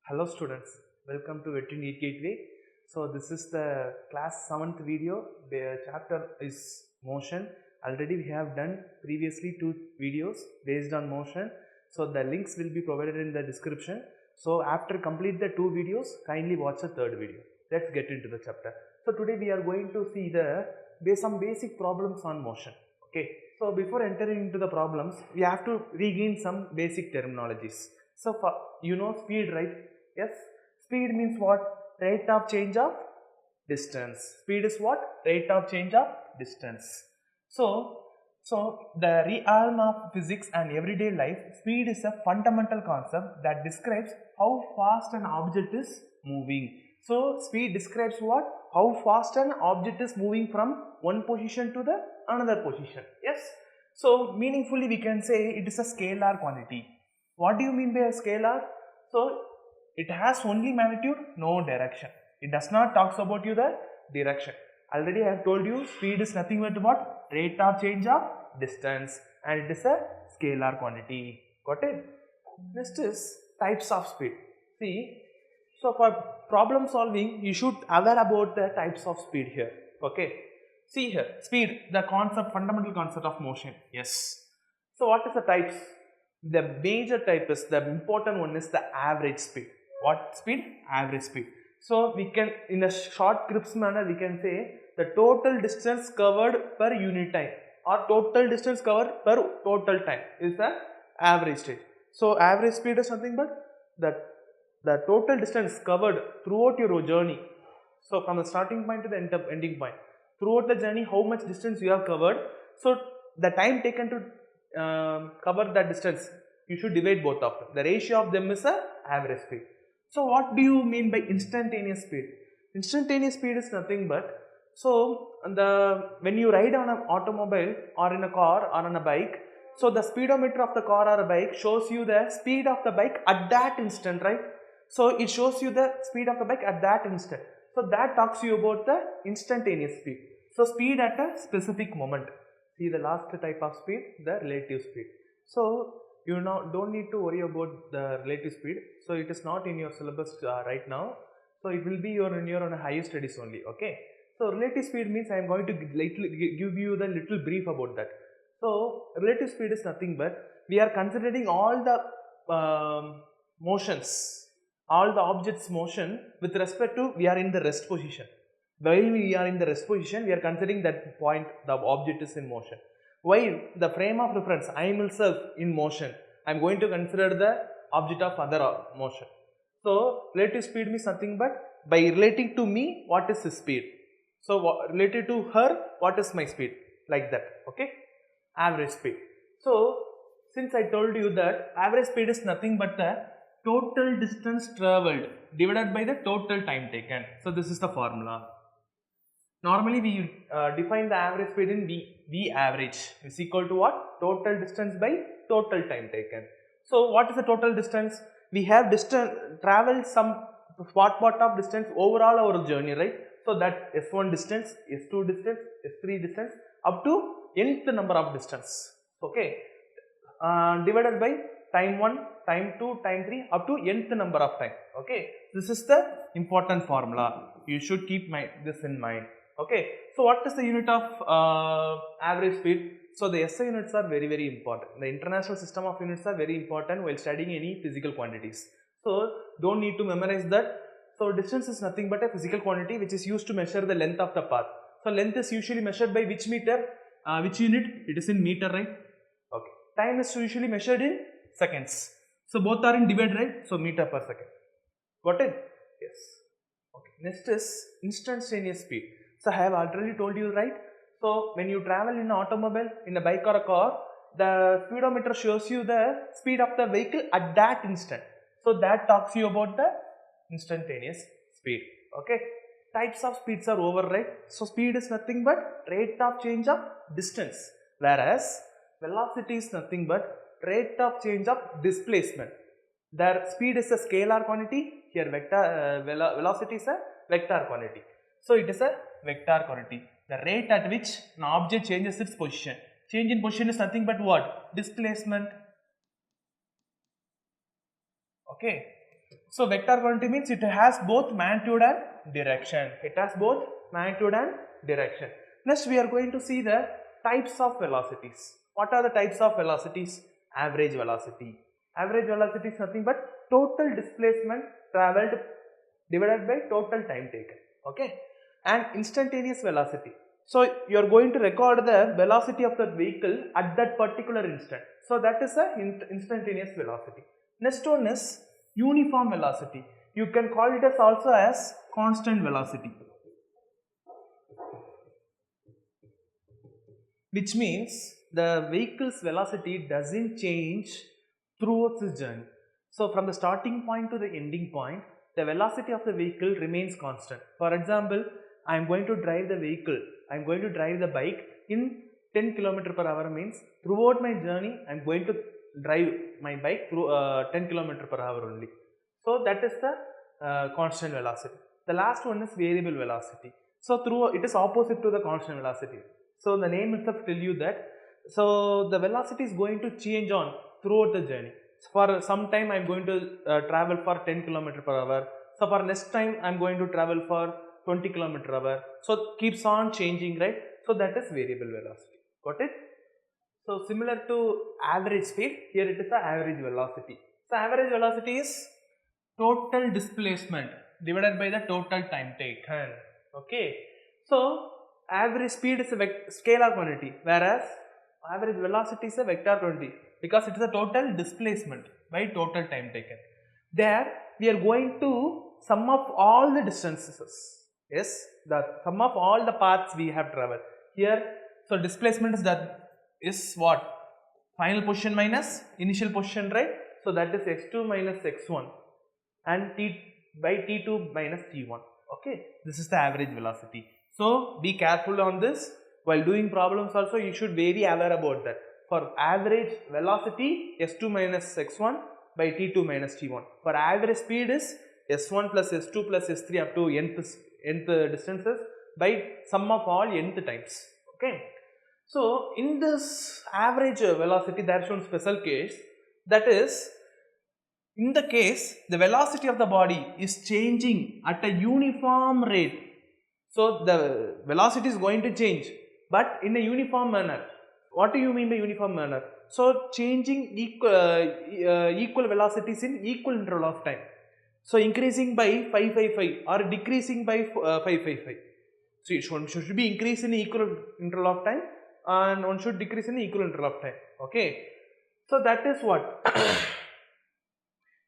Hello students, welcome to Neet Gateway. So this is the class 7th video. The chapter is motion. Already we have done previously 2 videos based on motion. So the links will be provided in the description. So after complete the 2 videos, kindly watch the 3rd video. Let's get into the chapter. So today we are going to see some basic problems on motion. Okay. So before entering into the problems, we have to regain some basic terminologies. So for, speed, right? Yes, speed means what? Rate of change of distance. Speed is what? Rate of change of distance. So the realm of physics and everyday life, speed is a fundamental concept that describes how fast an object is moving. So speed describes what? How fast an object is moving from one position to the another position. Yes. So meaningfully we can say it is a scalar quantity. What do you mean by a scalar? So it has only magnitude, no direction. It does not talk about you the direction. Already I have told you speed is nothing but what? Rate of change of distance, and it is a scalar quantity. Got it? Next is types of speed. See, so for problem solving, you should aware about the types of speed here. Okay. See here, speed, the concept, fundamental concept of motion. Yes. So what is the types? The major type is, the important one is the average speed. What speed? Average speed. So we can, in a short crisp manner, we can say the total distance covered per unit time or total distance covered per total time is the average speed. So average speed is nothing but the total distance covered throughout your journey. So from the starting point to the ending point, throughout the journey, how much distance you have covered. So the time taken to cover that distance, you should divide both of them. The ratio of them is a average speed. So what do you mean by instantaneous speed? Instantaneous speed is nothing but, so when you ride on an automobile or in a car or on a bike, so the speedometer of the car or a bike shows you the speed of the bike at that instant, right? So it shows you the speed of the bike at that instant. So that talks you about the instantaneous speed. So speed at a specific moment. See the last type of speed, the relative speed. So you now don't need to worry about the relative speed. So it is not in your syllabus right now. So it will be on your higher studies only. Okay. So relative speed means I am going to give you the little brief about that. So relative speed is nothing but we are considering all the motions, all the objects motion with respect to we are in the rest position. While we are in the rest position, we are considering that point the object is in motion. While the frame of reference, I am myself in motion, I am going to consider the object of other motion. So relative speed means nothing but by relating to me, what is his speed? So related to her, what is my speed? Like that. Okay. Average speed. So since I told you that average speed is nothing but the total distance travelled divided by the total time taken. So this is the formula. Normally we define the average speed in V average is equal to what? Total distance by total time taken. So what is the total distance? We have traveled some part of distance overall our journey, right? So that S1 distance, S2 distance, S3 distance up to nth number of distance. Okay. Divided by time 1, time 2, time 3 up to nth number of time. Okay. This is the important formula. You should keep this in mind. Okay. So what is the unit of average speed? So the SI units are very, very important. The international system of units are very important while studying any physical quantities. So don't need to memorize that. So distance is nothing but a physical quantity which is used to measure the length of the path. So length is usually measured by which meter? Which unit? It is in meter, right? Okay. Time is usually measured in seconds. So both are in divide, right? So meter per second. Got it? Yes. Okay. Next is instantaneous speed. So I have already told you, right? So when you travel in an automobile, in a bike or a car, the speedometer shows you the speed of the vehicle at that instant. So that talks you about the instantaneous speed. Okay. Types of speeds are over, right? So speed is nothing but rate of change of distance, whereas velocity is nothing but rate of change of displacement. Their speed is a scalar quantity, here vector velocity is a vector quantity. So it is a vector quantity. The rate at which an object changes its position. Change in position is nothing but what? Displacement. Okay. So vector quantity means it has both magnitude and direction. It has both magnitude and direction. Next we are going to see the types of velocities. What are the types of velocities? Average velocity. Average velocity is nothing but total displacement travelled divided by total time taken. Okay. And instantaneous velocity. So you are going to record the velocity of the vehicle at that particular instant. So that is the instantaneous velocity. Next one is uniform velocity. You can call it as also as constant velocity, which means the vehicle's velocity doesn't change throughout the journey. So from the starting point to the ending point, the velocity of the vehicle remains constant. For example, I am going to drive the vehicle, I am going to drive the bike in 10 km per hour means throughout my journey I am going to drive my bike through 10 km per hour only. So that is the constant velocity. The last one is variable velocity. So through it is opposite to the constant velocity. So the name itself tell you that. So the velocity is going to change on throughout the journey. So for some time I am going to travel for 10 km per hour. So for next time I am going to travel for 20 km per hour. So keeps on changing, right? So that is variable velocity. Got it? So similar to average speed, here it is the average velocity. So average velocity is total displacement divided by the total time taken. Okay. So average speed is a scalar quantity, whereas average velocity is a vector quantity because it is a total displacement by total time taken. There we are going to sum up all the distances. Yes, the sum of all the paths we have traveled. Here, so displacement is that is what? Final position minus initial position, right? So that is x2 minus x1 and t by t2 minus t1. Okay, this is the average velocity. So be careful on this. While doing problems also you should very aware about that. For average velocity s2 minus x1 by t2 minus t1. For average speed is s1 plus s2 plus s3 up to nth distances by sum of all nth times. Okay. So in this average velocity there is one special case, that is in the case the velocity of the body is changing at a uniform rate. So the velocity is going to change but in a uniform manner. What do you mean by uniform manner? So changing equal velocities in equal interval of time. So increasing by 555 or decreasing by 555. So it should be increase in equal interval of time and one should decrease in equal interval of time. Okay. So that is what?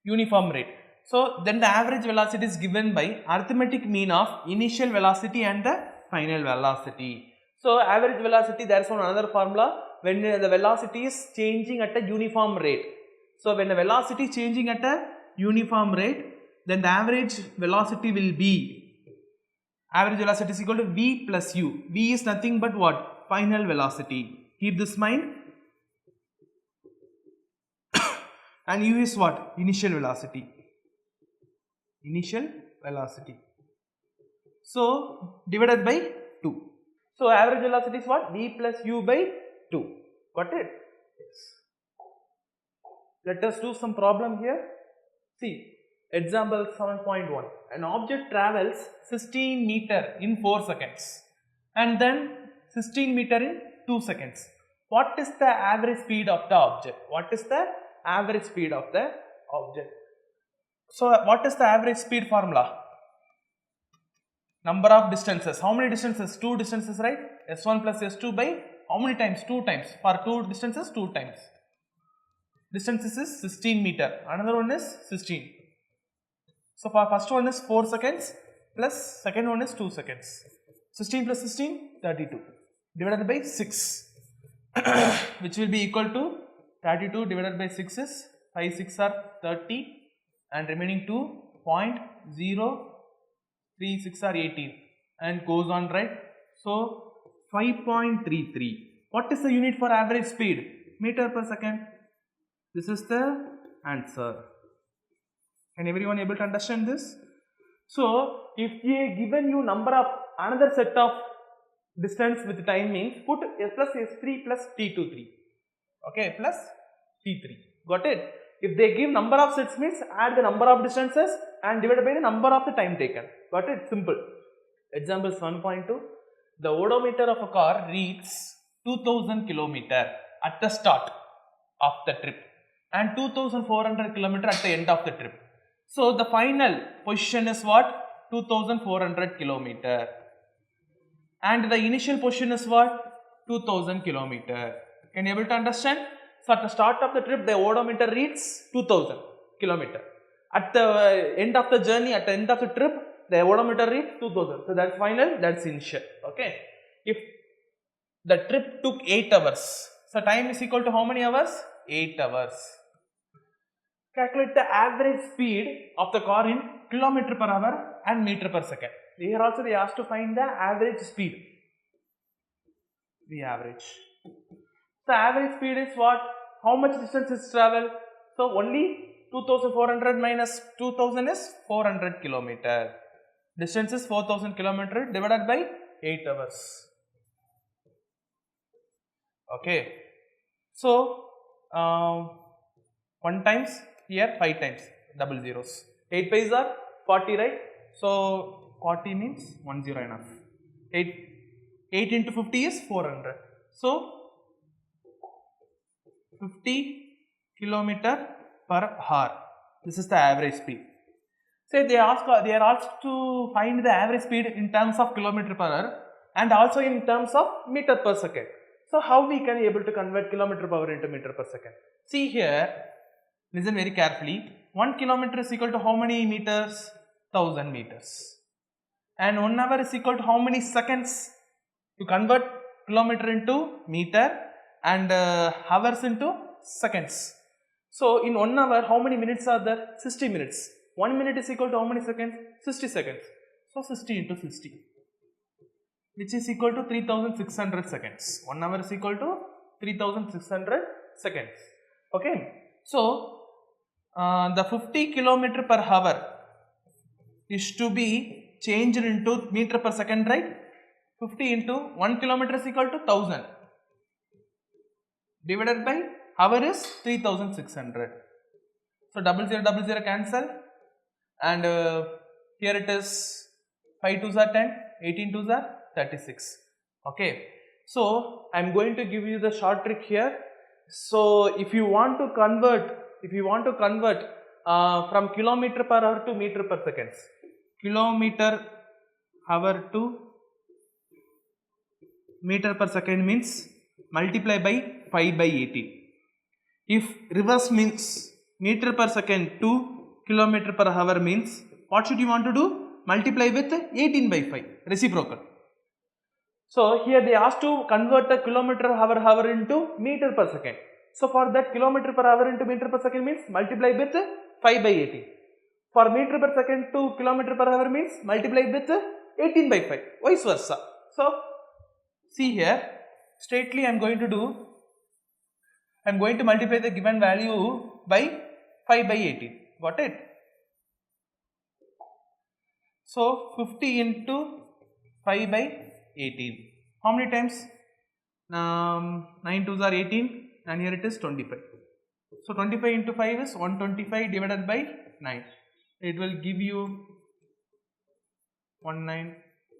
Uniform rate. So then the average velocity is given by arithmetic mean of initial velocity and the final velocity. So average velocity, there is one another formula when the velocity is changing at a uniform rate. So when the velocity is changing at a uniform rate, then the average velocity will be, average velocity is equal to v plus u. V is nothing but what? Final velocity. Keep this in mind. And u is what? Initial velocity. Initial velocity. So divided by 2. So average velocity is what? V plus u by 2. Got it? Yes. Let us do some problem here. See, example 7.1. An object travels 16 meter in 4 seconds and then 16 meter in 2 seconds. What is the average speed of the object? What is the average speed of the object? So what is the average speed formula? Number of distances. How many distances? 2 distances, right? S1 plus S2 by how many times? 2 times. For 2 distances, 2 times. Distances is 16 meter. Another one is 16. So for first one is 4 seconds plus second one is 2 seconds. 16 plus 16, 32. Divided by 6. Which will be equal to 32 divided by 6 is 5 6 are 30 and remaining 2 0.036 are 18 and goes on, right? So 5.33. What is the unit for average speed? Meter per second. This is the answer. Can everyone able to understand this? So if they given you number of another set of distance with time means put s plus s3 plus t23. Okay, plus t3. Got it? If they give number of sets means add the number of distances and divided by the number of the time taken. Got it? Simple. Example 1.2. The odometer of a car reads 2000 km at the start of the trip and 2400 km at the end of the trip. So the final position is what? 2400 km. And the initial position is what? 2000 km. Can you able to understand? So at the start of the trip, the odometer reads 2000 km. At the end of the journey, at the end of the trip, the odometer reads 2000. So that's final, that's initial. Okay. If the trip took 8 hours, so time is equal to how many hours? 8 hours. Calculate the average speed of the car in kilometer per hour and meter per second. Here also they asked to find the average speed. The average. The average speed is what? How much distance is travel? So only 2400 minus 2000 is 400 km. Distance is 4000 km divided by 8 hours. Okay. So 1 times here 5 times double zeros. 8 5s are 40, right? So 40 means 10 enough. 8 into 50 is 400. So 50 km per hour. This is the average speed. Say they are asked to find the average speed in terms of kilometer per hour and also in terms of meter per second. So how we can able to convert kilometer per hour into meter per second? See here, listen very carefully. 1 kilometer is equal to how many meters? 1000 meters. And 1 hour is equal to how many seconds? You convert kilometer into meter and hours into seconds. So in 1 hour, how many minutes are there? 60 minutes. 1 minute is equal to how many seconds? 60 seconds. So 60 into 60, which is equal to 3600 seconds. 1 hour is equal to 3600 seconds. Okay. So the 50 km per hour is to be changed into meter per second, right? 50 into 1 kilometer is equal to 1000 divided by hour is 3600. So double zero cancel, and here it is 5 2s are 10, 18 2s are 36. Okay. So I am going to give you the short trick here. So if you want to convert from kilometer per hour to meter per seconds, kilometer hour to meter per second means multiply by 5 by 80. If reverse means meter per second to kilometer per hour means what should you want to do? Multiply with 18 by 5, reciprocal. So here they asked to convert the kilometer per hour into meter per second. So for that kilometer per hour into meter per second means multiply with 5 by 80. For meter per second to kilometer per hour means multiply with 18 by 5, vice versa. So see here, straightly I am going to multiply the given value by 5 by 18. Got it? So 50 into 5 by 18. How many times? 9 2s are 18 and here it is 25. So 25 into 5 is 125 divided by 9. It will give you 19,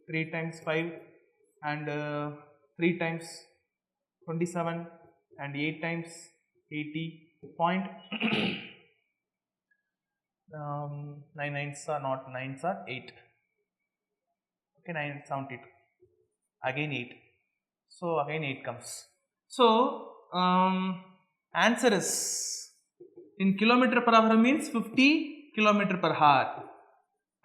3 times 5 and 3 times 27 and 8 times 80 point 9 9s are not 9s are 8. Okay, 972. Again 8. So again 8 comes. So answer is in kilometer per hour means 50 kilometer per hour,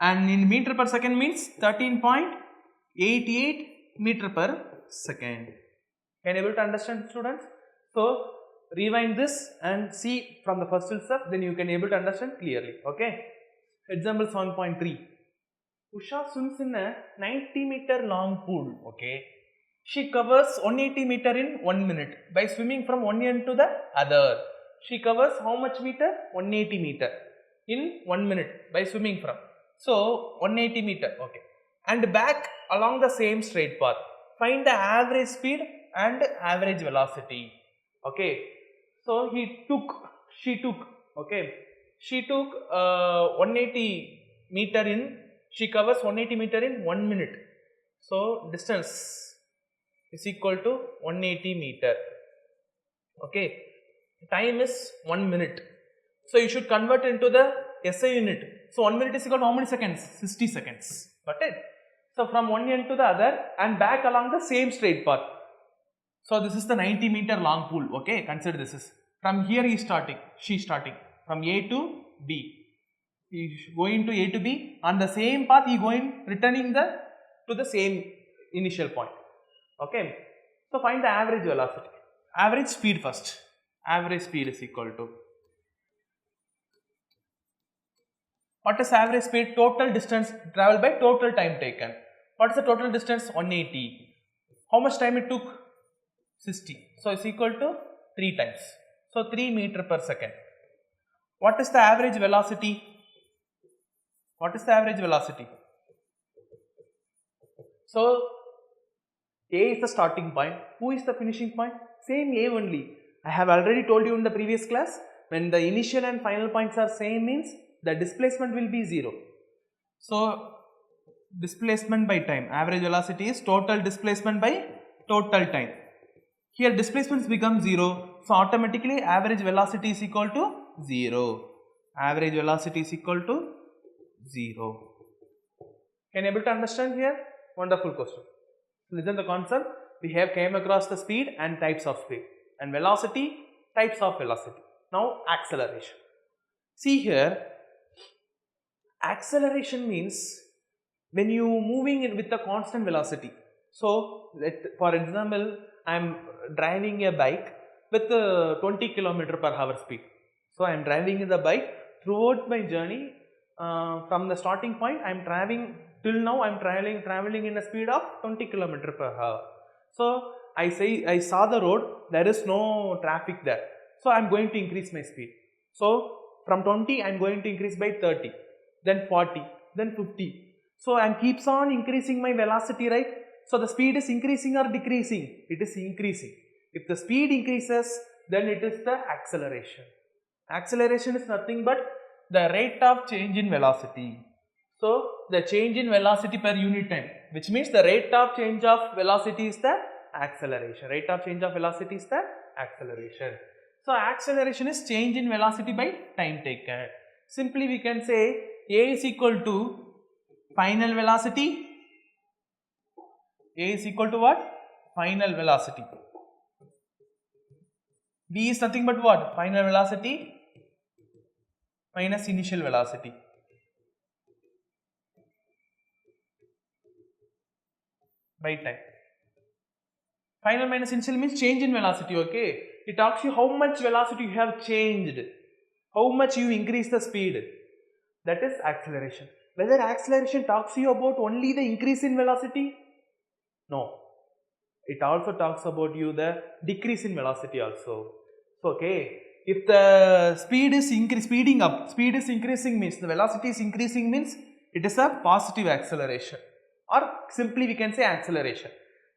and in meter per second means 13.88 meter per second. Can you able to understand, students? So rewind this and see from the first step, then you can able to understand clearly. Okay. Example 7.3. Usha swims in a 90-meter long pool. Okay. She covers 180 meter in 1 minute by swimming from one end to the other. She covers how much meter? 180 meter in 1 minute by swimming from. So 180 meter. Okay. And back along the same straight path. Find the average speed and average velocity. Okay. So she took Okay, she took 180 meter in, she covers 180 meter in 1 minute. So distance is equal to 180 meter. Okay, time is 1 minute. So you should convert into the SI unit. So 1 minute is equal to how many seconds? 60 seconds. Got it? So from one end to the other and back along the same straight path. So this is the 90 meter long pool. Okay, consider this is from here he is starting, she is starting from A to B. He is going to A to B on the same path. He going returning to the same initial point. Okay, so find the average velocity. Average speed first. Average speed is equal to, what is average speed? Total distance traveled by total time taken. What is the total distance? 180. How much time it took? 60. So it's equal to 3 times. So 3 meter per second. What is the average velocity? What is the average velocity? So A is the starting point. Who is the finishing point? Same A only. I have already told you in the previous class, when the initial and final points are same means the displacement will be 0. So displacement by time, average velocity is total displacement by total time. Here displacements become 0, so automatically average velocity is equal to 0. Average velocity is equal to 0. Can you able to understand here? Wonderful question. Listen the concept. We have came across the speed and types of speed, and velocity, types of velocity. Now acceleration. See here, acceleration means when you moving in with a constant velocity. So for example, I am driving a bike with 20 km per hour speed. So I am driving the bike throughout my journey. From the starting point, I am traveling till now. I am traveling in a speed of 20 km per hour. So I saw the road, there is no traffic there. So I am going to increase my speed. So from 20 I am going to increase by 30, then 40, then 50. So I am keeps on increasing my velocity, right? So the speed is increasing or decreasing? It is increasing. If the speed increases, then it is the acceleration. Acceleration is nothing but the rate of change in velocity. So the change in velocity per unit time, which means the rate of change of velocity is the acceleration. Rate of change of velocity is the acceleration. So acceleration is change in velocity by time taken. Simply we can say A is equal to final velocity. A is equal to what? Final velocity. B is nothing but what? Final velocity minus initial velocity. By time. Final minus initial means change in velocity, okay? It talks you how much velocity you have changed, how much you increase the speed. That is acceleration. Whether acceleration talks you about only the increase in velocity? No. It also talks about you the decrease in velocity also. So, okay, if the speed is speeding up, speed is increasing means the velocity is increasing means it is a positive acceleration, or simply we can say acceleration.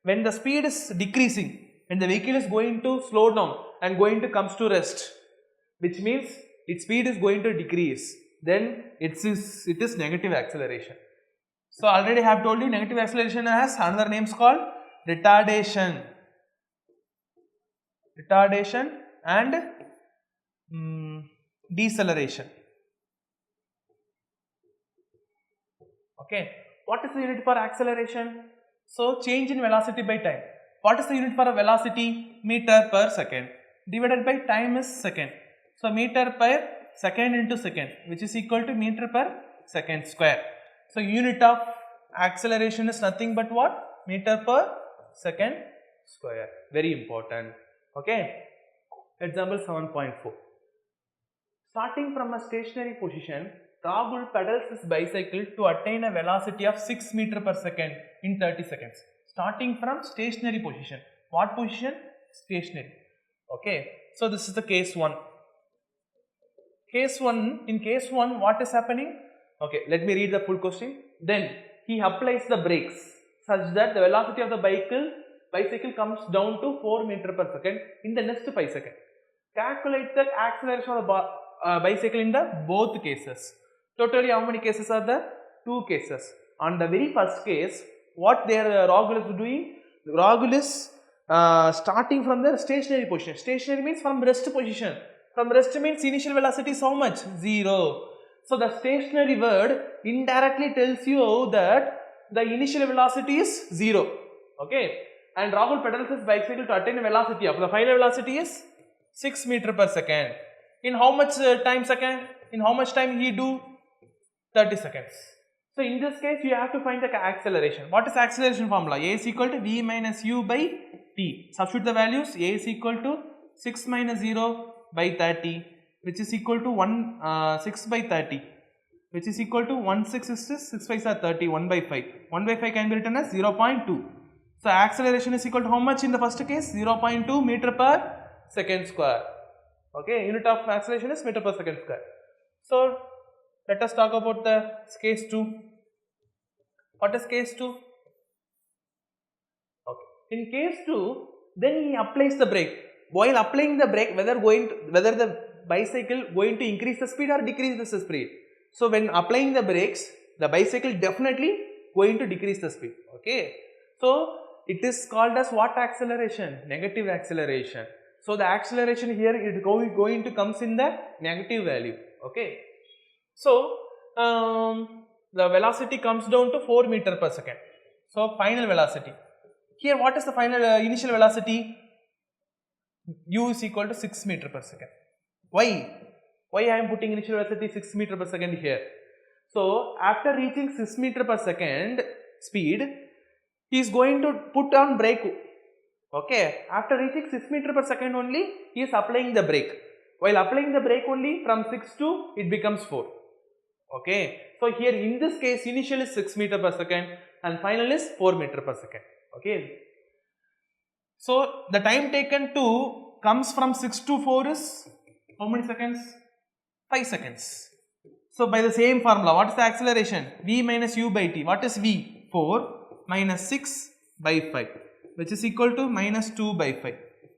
When the speed is decreasing, when the vehicle is going to slow down and going to comes to rest, which means its speed is going to decrease, then it is negative acceleration. So already I have told you negative acceleration has another names called retardation. Retardation and deceleration. Okay, what is the unit for acceleration? So change in velocity by time. What is the unit for a velocity? Meter per second divided by time is second. So meter per second into second, which is equal to meter per second square. So unit of acceleration is nothing but what? Meter per second square. Very important. Okay. Example 7.4. Starting from a stationary position, Rahul pedals his bicycle to attain a velocity of 6 meter per second in 30 seconds. Starting from stationary position. What position? Stationary. Okay. So this is the case 1. In case 1, what is happening? Okay, let me read the full question. Then he applies the brakes such that the velocity of the bicycle comes down to 4 meter per second in the next 5 seconds. Calculate the acceleration of the bicycle in the both cases. Totally how many cases are there? 2 cases. On the very first case, what their Rogul is doing? Rogul is starting from the stationary position. Stationary means from rest position. From rest means initial velocity is how much? 0. So the stationary word indirectly tells you that the initial velocity is 0. Okay. And Rahul pedals his bicycle to attain a velocity of the final velocity is 6 meter per second. In how much time second? In how much time he do? 30 seconds. So in this case you have to find the acceleration. What is acceleration formula? A is equal to V minus U by T. Substitute the values. A is equal to 6 minus 0 by 30, which is equal to 6 by 30, which is equal to 1 6 is 6 5 are 30, 1 by 5. 1 by 5 can be written as 0.2. So acceleration is equal to how much in the first case? 0.2 meter per second square. Okay, unit of acceleration is meter per second square. So let us talk about the case 2. What is case 2? Okay. In case 2, then he applies the brake. While applying the brake, whether the bicycle going to increase the speed or decrease the speed. So when applying the brakes, the bicycle definitely going to decrease the speed. Okay. So it is called as what acceleration? Negative acceleration. So the acceleration here is going to comes in the negative value. Okay. So the velocity comes down to 4 meter per second. So final velocity. Here what is the final initial velocity? U is equal to 6 meter per second. Why? Why I am putting initial velocity 6 meter per second here? So after reaching 6 meter per second speed, he is going to put on brake. Okay. After reaching 6 meter per second only, he is applying the brake. While applying the brake only, from 6 to it becomes 4. Okay. So here in this case, initial is 6 meter per second and final is 4 meter per second. Okay. So the time taken to comes from 6 to 4 is how many seconds? 5 seconds. So by the same formula, what is the acceleration? V minus U by T. What is V? 4 minus 6 by 5, which is equal to minus 2 by 5,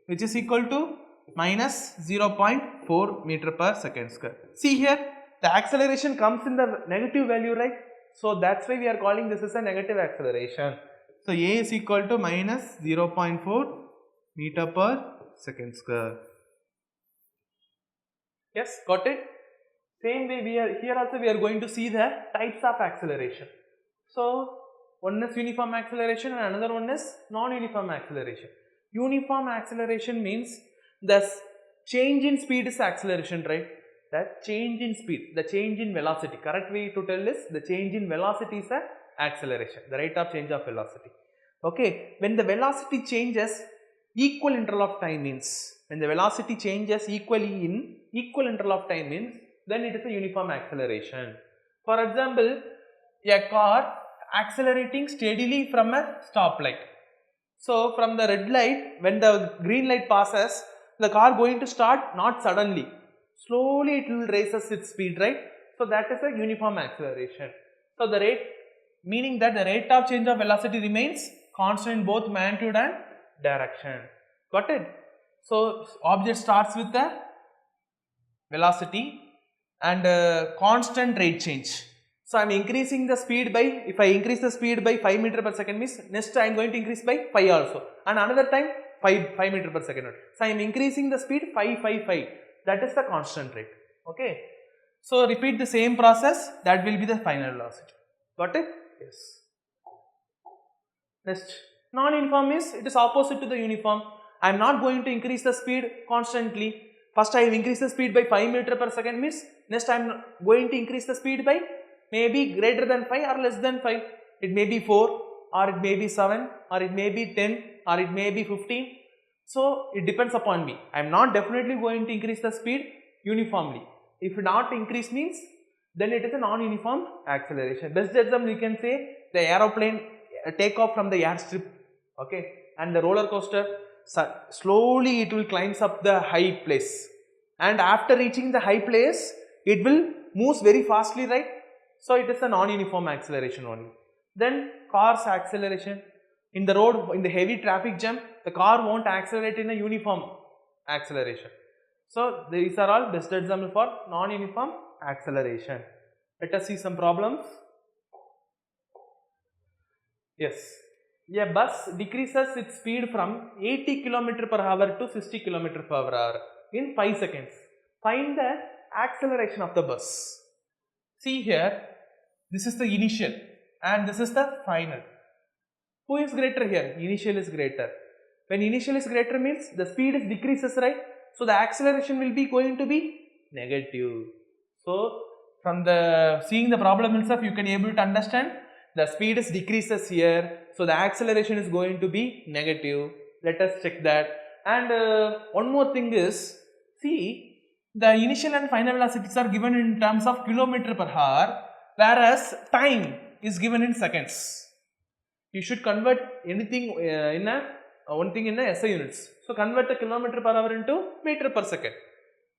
which is equal to minus 0.4 meter per second square. See here, the acceleration comes in the negative value, right? So that's why we are calling this as a negative acceleration. So A is equal to minus 0.4 meter per second square. Yes, got it? Same way here also we are going to see the types of acceleration. So one is uniform acceleration and another one is non-uniform acceleration. Uniform acceleration means the change in speed is acceleration, right? That change in speed, the change in velocity. Correct way to tell is the change in velocity is the acceleration, the rate of change of velocity. Okay, when the velocity changes, equal interval of time means, when the velocity changes equally in equal interval of time means, then it is a uniform acceleration. For example, a car accelerating steadily from a stoplight. So from the red light, when the green light passes, the car going to start not suddenly. Slowly it will raises its speed, right? So that is a uniform acceleration. So the rate, meaning that the rate of change of velocity remains constant in both magnitude and direction. Got it? So object starts with the velocity and constant rate change. So I am increasing the speed by, if I increase the speed by 5 meter per second means next I am going to increase by 5 also, and another time 5 meter per second. So I am increasing the speed 5. That is the constant rate. Okay. So repeat the same process, that will be the final velocity. Got it? Yes. Next, non-uniform is, it is opposite to the uniform. I am not going to increase the speed constantly. First I have increased the speed by 5 meter per second means next I am going to increase the speed by maybe greater than 5 or less than 5. It may be 4 or it may be 7 or it may be 10 or it may be 15. So it depends upon me. I am not definitely going to increase the speed uniformly. If not increase means then it is a non-uniform acceleration. Best example you can say the aeroplane take off from the airstrip, okay, and the roller coaster slowly it will climbs up the high place, and after reaching the high place it will moves very fastly, right? So it is a non-uniform acceleration only. Then car's acceleration in the road, in the heavy traffic jam, the car won't accelerate in a uniform acceleration. So these are all best example for non-uniform acceleration. Let us see some problems. Yes, a bus decreases its speed from 80 km per hour to 60 km per hour in 5 seconds. Find the acceleration of the bus. See here, this is the initial and this is the final. Who is greater here? Initial is greater. When initial is greater means the speed is decreases, right? So the acceleration will be going to be negative. So from the seeing the problem itself, you can able to understand the speed is decreases here. So the acceleration is going to be negative. Let us check that. And one more thing is, see, the initial and final velocities are given in terms of kilometer per hour, whereas time is given in seconds. You should convert anything in a one thing in a SI units. So convert the kilometer per hour into meter per second.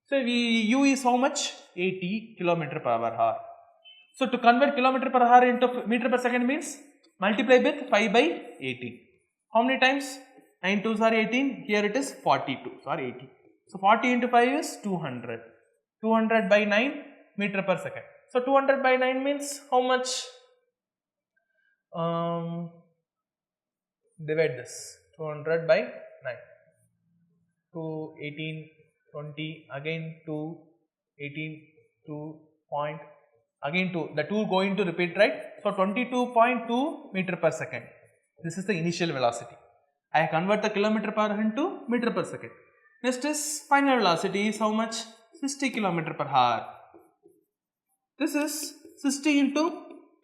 So U is how much? 80 kilometer per hour. So to convert kilometer per hour into meter per second means multiply with 5 by 18. How many times? 9 2s are 18. Here it is 42. Sorry, 80. So 40 into 5 is 200. 200 by 9 meter per second. So 200 by 9 means how much? Divide this. 200 by 9. 2, 18, 20, again 2, 18, 2 point, again 2. The 2 going to repeat, right? So 22.2 meter per second. This is the initial velocity. I convert the kilometer per hour into meter per second. Next is final velocity is how much? 60 kilometer per hour. This is 60 into,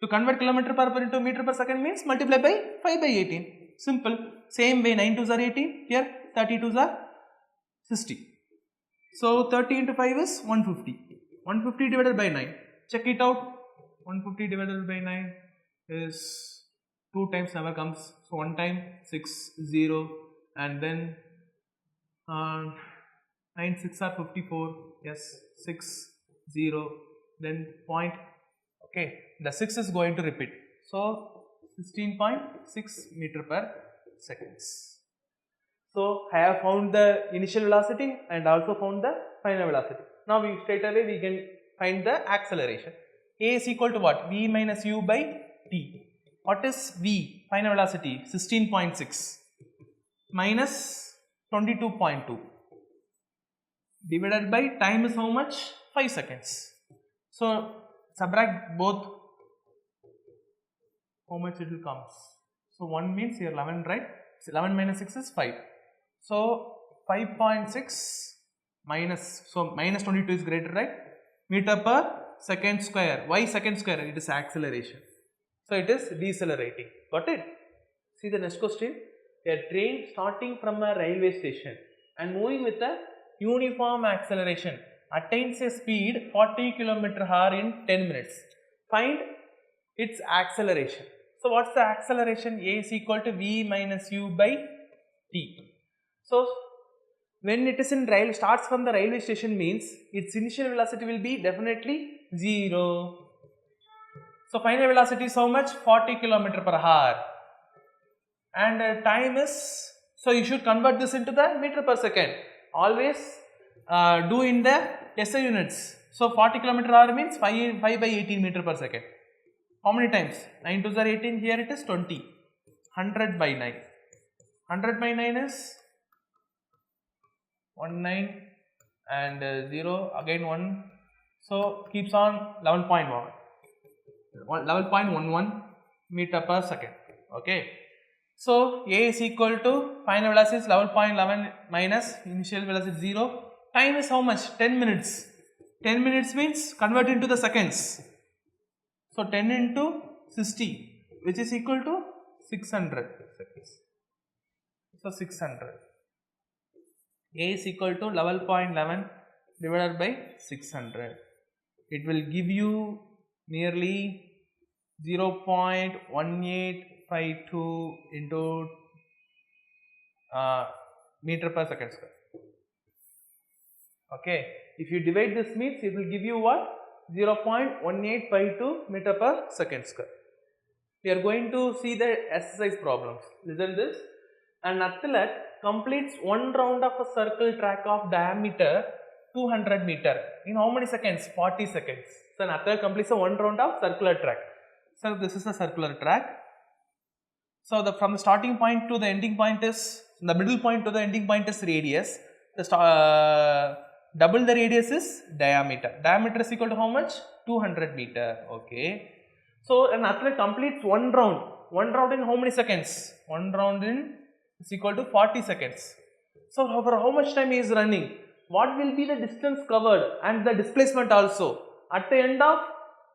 to convert kilometer per hour into meter per second means multiply by 5 by 18. Simple. Same way 9 2s are 18. Here 32s are 60. So 30 into 5 is 150. 150 divided by 9. Check it out. 150 divided by 9 is 2 times never comes. So 1 time 6 0 and then 9 6 are 54. Yes, 6 0 then point. Okay, the 6 is going to repeat. So 16.6 meter per seconds. So I have found the initial velocity and also found the final velocity. Now we straight away we can find the acceleration. A is equal to what? V minus u by t. What is V? Final velocity 16.6 minus 22.2 divided by time is how much? 5 seconds. So subtract both. How much it will come? So 1 means here 11, right? 11 minus 6 is 5. So 5.6 minus, so minus 22 is greater, right? Meter per second square. Why second square? It is acceleration. So it is decelerating. Got it? See the next question. A train starting from a railway station and moving with a uniform acceleration attains a speed 40 km/h in 10 minutes. Find its acceleration. So what's the acceleration? A is equal to V minus u by t. So when it is in rail, starts from the railway station means its initial velocity will be definitely 0. So final velocity is how much? 40 km/h. And time is, so you should convert this into the meter per second. Always do in the SI units. So 40 km/h means 5 by 18 meter per second. How many times? 9 2s are 18. Here it is 20. 100 by 9. 100 by 9 is 19 and 0 again 1. So keeps on 11.1. 11.11 meter per second. Okay. So A is equal to final velocity is 11.11 minus initial velocity 0. Time is how much? 10 minutes. 10 minutes means convert into the seconds. So 10 into 60 which is equal to 600 seconds. So 600. A is equal to 11.11 divided by 600. It will give you nearly 0.1852 into meter per second square. Okay, if you divide this means it will give you what? 0.1852 meter per second square. We are going to see the exercise problems. Listen this. An athlete completes one round of a circle track of diameter 200 meter in how many seconds? 40 seconds. So an athlete completes a one round of circular track. So this is the circular track. So from the starting point to the ending point is, the middle point to the ending point is radius. Double the radius is diameter. Diameter is equal to how much? 200 meter. Okay. So an athlete completes one round. One round in how many seconds? One round in is equal to 40 seconds. So for how much time he is running? What will be the distance covered and the displacement also at the end of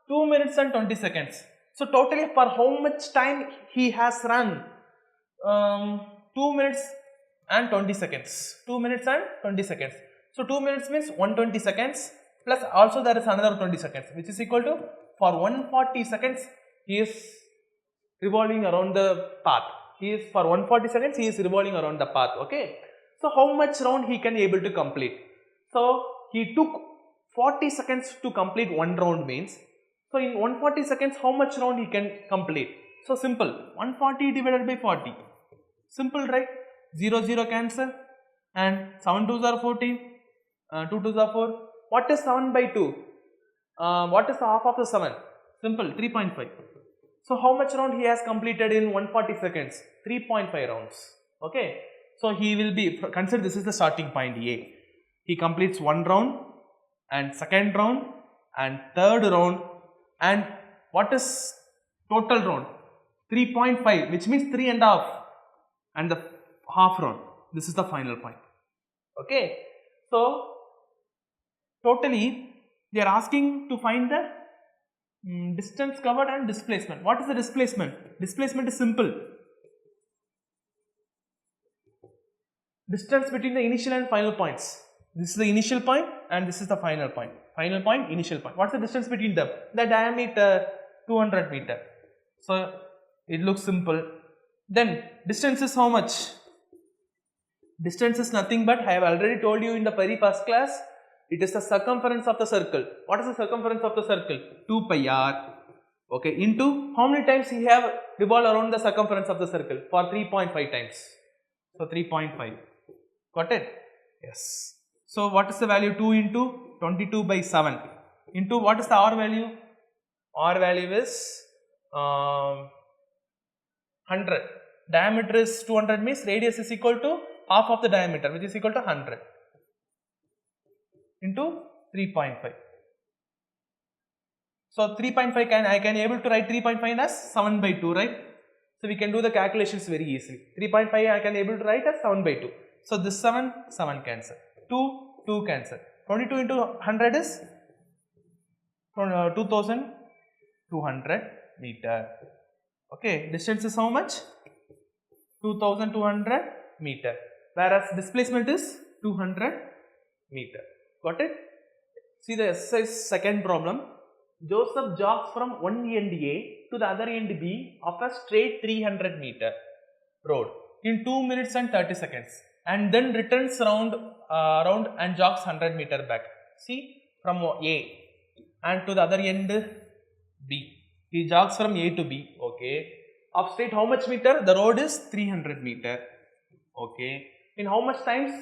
2 minutes and 20 seconds. So totally for how much time he has run? 2 minutes and 20 seconds. 2 minutes and 20 seconds. So 2 minutes means 120 seconds plus also there is another 20 seconds, which is equal to, for 140 seconds he is revolving around the path. For 140 seconds he is revolving around the path. Okay. So how much round he can able to complete? So he took 40 seconds to complete one round means, so in 140 seconds how much round he can complete? So simple, 140 divided by 40. Simple, right? 0 0 cancel and 7 2s are 14, 2 2s are 4. What is 7 by 2? What is the half of the 7? Simple, 3.5. So how much round he has completed in 140 seconds? 3.5 rounds. Okay. So he will be, consider this is the starting point A. He completes one round and second round and third round, and what is total round? 3.5, which means 3.5 and the half round. This is the final point. Okay. So totally they are asking to find the distance covered and displacement. What is the displacement? Displacement is simple. Distance between the initial and final points. This is the initial point and this is the final point. Final point, initial point. What is the distance between them? The diameter 200 meter. So it looks simple. Then distance is how much? Distance is nothing but, I have already told you in the very first class, it is the circumference of the circle. What is the circumference of the circle? 2 pi r. Okay, into how many times he have revolved around the circumference of the circle? For 3.5 times. So 3.5. Got it? Yes. So what is the value? 2 into 22 by 7 into what is the r value? R value is 100. Diameter is 200 means radius is equal to half of the diameter, which is equal to 100 into 3.5. So 3.5 I can able to write 3.5 as 7 by 2, right? So we can do the calculations very easily. 3.5 I can able to write as 7 by 2. So this 7 cancel. 2 cancel. 22 into 100 is 2200 meter. Okay, distance is how much? 2200 meter. Whereas displacement is 200 meter. Got it? See the exercise second problem. Joseph jogs from one end A to the other end B of a straight 300 meter road in 2 minutes and 30 seconds and then returns round and jogs 100 meter back. See, from A and to the other end B. He jogs from A to B. Okay. Of straight how much meter? The road is 300 meter. Okay. In how much times?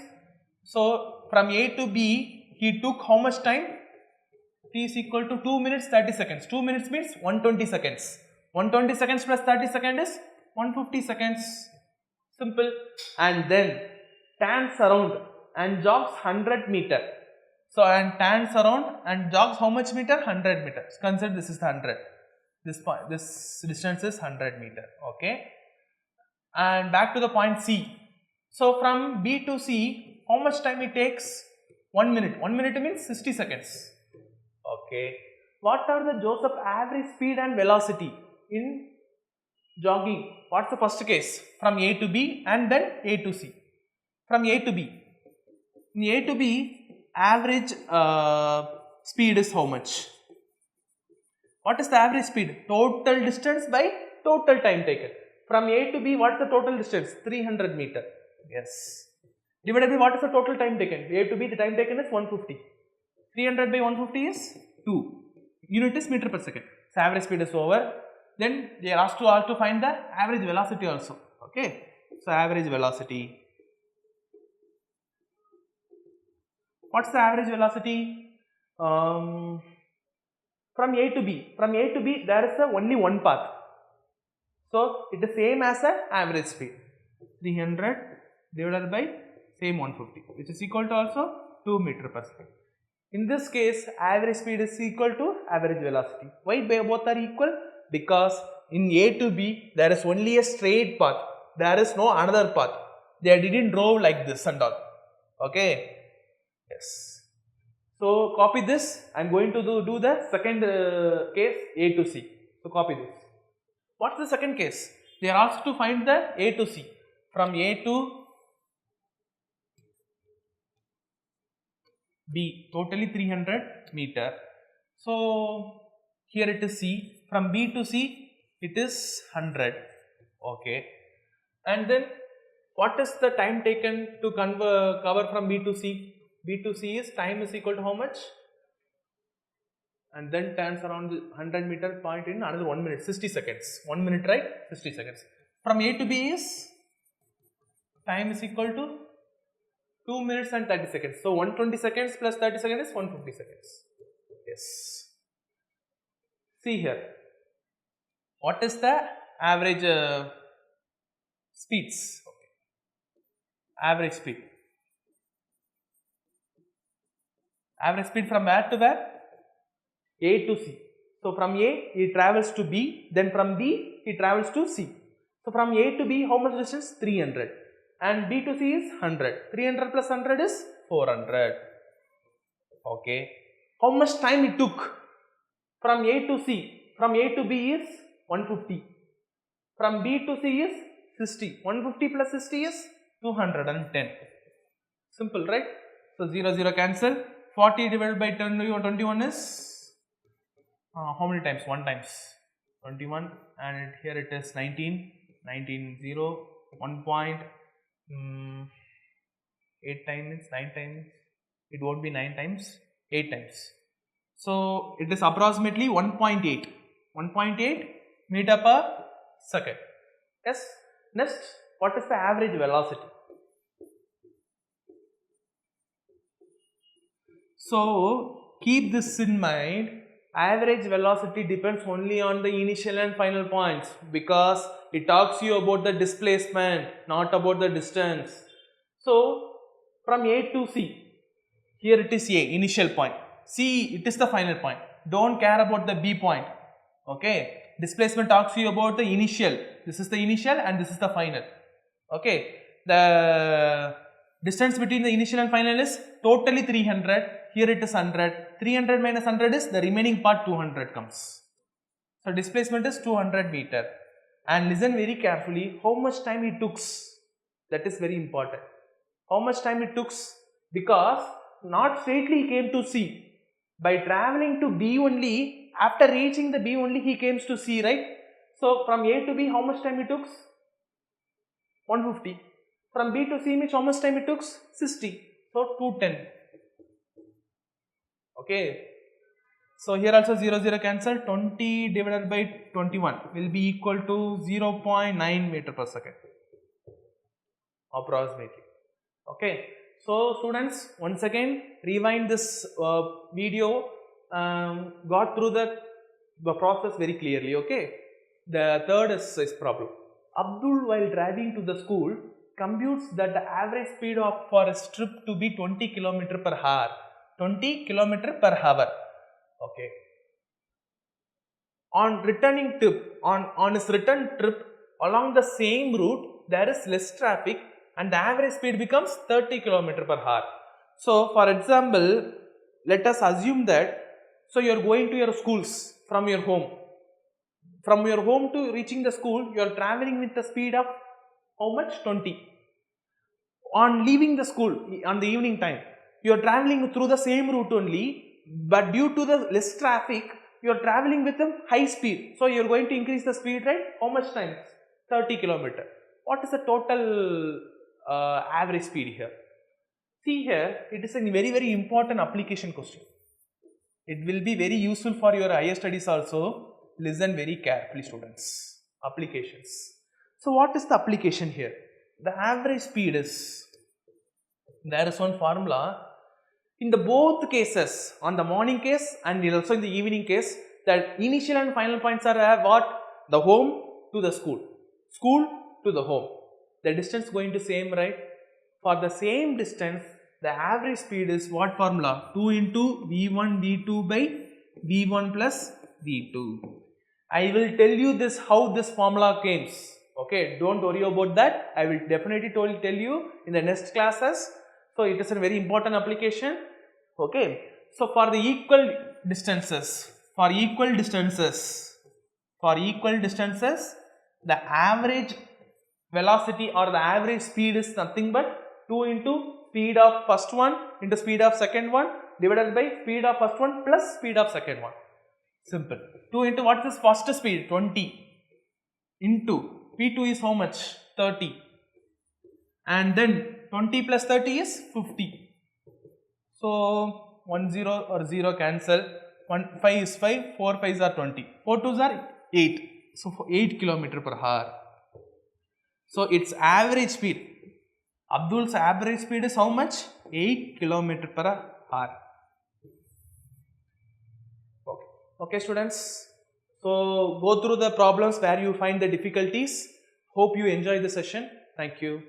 So from A to B he took how much time? T is equal to 2 minutes 30 seconds. 2 minutes means 120 seconds. 120 seconds plus 30 seconds is 150 seconds. Simple. And then turns around and jogs 100 meter. So and turns around and jogs how much meter? 100 meters. Consider this is the 100. This distance is 100 meter. Okay. And back to the point C. So from B to C, how much time it takes? 1 minute. 1 minute means 60 seconds. Okay. What are the Joseph average speed and velocity in jogging? What's the first case? From A to B and then A to C. From A to B. In A to B, average speed is how much? What is the average speed? Total distance by total time taken. From A to B, what is the total distance? 300 meter. Yes. Divided by what is the total time taken? A to B, the time taken is 150. 300 by 150 is 2. Unit is meter per second. So average speed is over. Then they are asked to also find the average velocity also. Okay. So average velocity. What's the average velocity? From A to B. From A to B, there is only one path. So it is same as the average speed. 300 divided by same 150, which is equal to also 2 meter per second. In this case, average speed is equal to average velocity. Why both are equal? Because in A to B, there is only a straight path. There is no another path. They didn't drove like this and all. Okay. Yes. So copy this. I am going to do the second case, A to C. So copy this. What's the second case? They are asked to find the A to C. From A to B, totally 300 meter. So here it is C. From B to C, it is 100. Okay. And then what is the time taken to cover from B to C? B to C is time is equal to how much? And then turns around the 100 meter point in another 1 minute, 60 seconds. 1 minute, right? 60 seconds. From A to B is time is equal to 2 minutes and 30 seconds. So 120 seconds plus 30 seconds is 150 seconds. Yes. See here. What is the average speeds? Okay. Average speed. Average speed from where to where? A to C. So from A he travels to B, then from B he travels to C. So from A to B how much distance? 300. And B to C is 100. 300 plus 100 is 400. Okay. How much time it took? From A to C. From A to B is 150. From B to C is 60. 150 plus 60 is 210. Simple, right? So 0, 0 cancel. 40 divided by 21 is how many times? 1 times 21, and here it is 19, 0, 1 point, 8 times, 9 times, it won't be 9 times, 8 times. So it is approximately 1.8 meter per second. Yes. Next, what is the average velocity? So keep this in mind. Average velocity depends only on the initial and final points, because it talks you about the displacement, not about the distance. So from A to C, here it is A, initial point. C, it is the final point. Don't care about the B point. Okay. Displacement talks you about the initial. This is the initial and this is the final. Okay. The distance between the initial and final is totally 300. Here it is 100. 300 minus 100 is the remaining part 200 comes. So displacement is 200 meter. And listen very carefully how much time it took. That is very important. How much time it took? Because not straightly he came to C. By traveling to B only, after reaching the B only he came to C, right? So from A to B how much time it took? 150. From B to C means how much time it took? 60. So 210. Okay. So here also 0, 0 cancel. 20 divided by 21 will be equal to 0.9 meter per second. Approximately. Okay. So students, once again rewind this video, got through the process very clearly. Okay. The third is problem. Abdul, while driving to the school, computes that the average speed for a trip to be 20 km per hour. 20 km per hour. Okay. On returning trip, on his return trip along the same route, there is less traffic and the average speed becomes 30 km per hour. So for example, let us assume that, so you are going to your schools from your home. From your home to reaching the school, you are traveling with the speed of how much? 20. On leaving the school on the evening time, you are traveling through the same route only, but due to the less traffic, you are traveling with a high speed. So you are going to increase the speed, right? How much times? 30 km. What is the total average speed here? See here, it is a very, very important application question. It will be very useful for your higher studies also. Listen very carefully, students. Applications. So what is the application here? The average speed is, there is one formula. In the both cases, on the morning case and also in the evening case, the initial and final points are what? The home to the school, school to the home. The distance going to same, right? For the same distance, the average speed is what formula? 2 into V1 V2 by V1 plus V2. I will tell you this how this formula comes. Okay, don't worry about that. I will definitely tell you in the next classes. So it is a very important application. Okay, so for the equal distances, the average velocity or the average speed is nothing but 2 into speed of first one into speed of second one divided by speed of first one plus speed of second one. Simple. 2 into what is this fastest speed? 20 into P2 is how much? 30. And then 20 plus 30 is 50. So 1 0 or 0 cancel. 1 5 is 5, 4 5s are 20. 4 2s are 8. So for 8 km per hour. So its average speed. Abdul's average speed is how much? 8 km per hour. Okay students, so go through the problems where you find the difficulties. Hope you enjoy the session. Thank you.